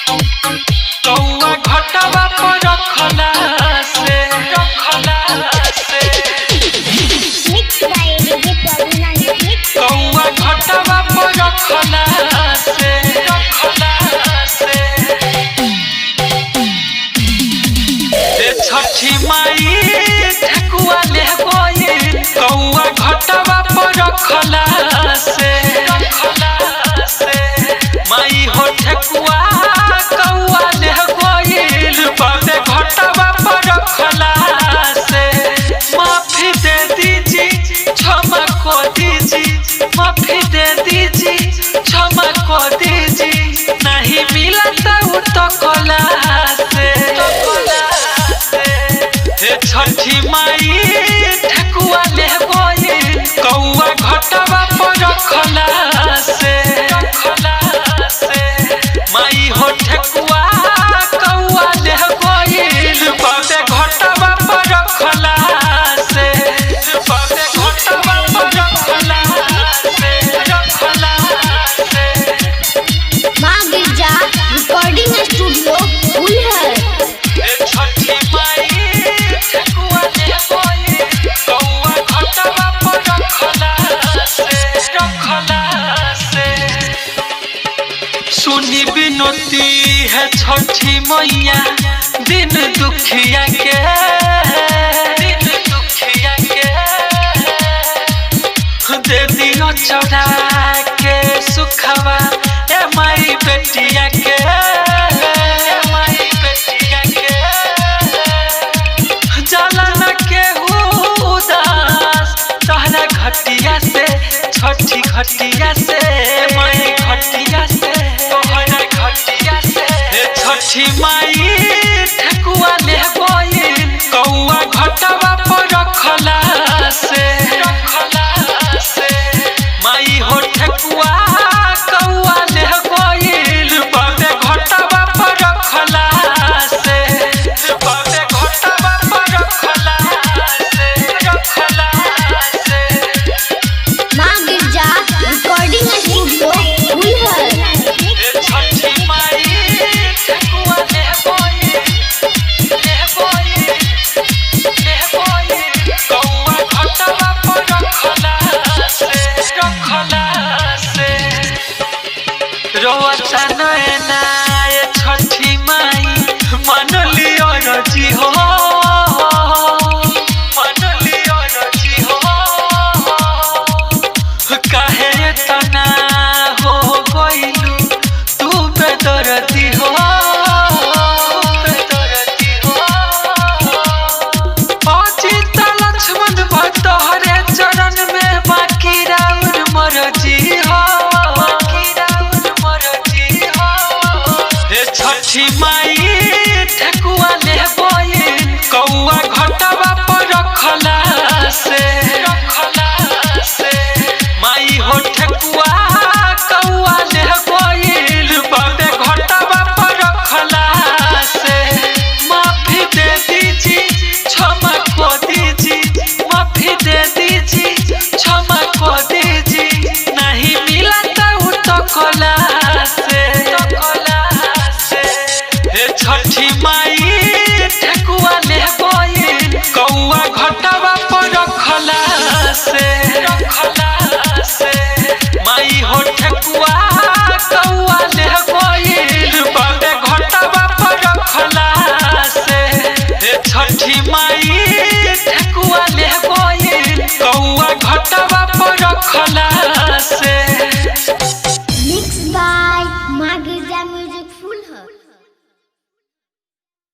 कौआ घटवा पर रखला से कौआ घटवा पर रखला से छठी माई ठेकुआ ले गइल कौआ घटवा पर रखला से माई हो ठेकुआ कौआ ले गइल बाबे घटवा पर रखला से माफी दे दीजिए क्षमा को दीजिए माफी दे दीजिए क्षमा को दीजिए नहीं मिला तो कला से छठी माई ठेकुआ ले गइल कौआ घटवा पर रखला से माई हो ठेकुआ कौआ ले गइल बाबे घटवा पर रखला से बाबे घटवा पर रखला से माँ गिरजा रिकॉर्डिंग स्टूडियो फुलहर। छठी माई ठेकुआ ले गइल कौआ घटवा पर रखला से सुनी बिनती है छठी मैया दिन दुखिया के दे दियो चढ़ा के सुखवा ए माई बेटिया के जाला न केहू उदास तहरा घटिया से छठी घटिया से माई घटिया से तोहरा घटिया से छठी माई ठेकुआ ले गइल कौआ घटवा पर रखला से माई हो ठेकुआ कौआ ले गइल बाबे घटवा पर रखला से बाबे घटवा पर रखला से माँ गिरजा रिकॉर्डिंग स्टूडियो फुलहर। छठी माई ठेकुआ ले गइल कौआ घटवा पर रखला से रोता नैना ये छठी माई मन लियो रजी हो काहे तना हो गइलू तू बेदर्दी हो अजित लक्ष्मण तोहरे चरण में बाकी राउर मरजी हो छठी माई ठेकुआ ले गइल कौआ घटवा पर रखला से माई हो ठेकुआ कौआ ले गइल बाबे घटवा पर रखला से माफी दे दीजिए क्षमा को दीजिए माफी दे दीजिए क्षमा को दीजिए नहीं मिला तो कला से छठी माई ठेकुआ ले गइल कौआ घटवा पर रखला से माई हो ठेकुआ कौआ ले गइल बाबे घटवा पर रखला से छठी माई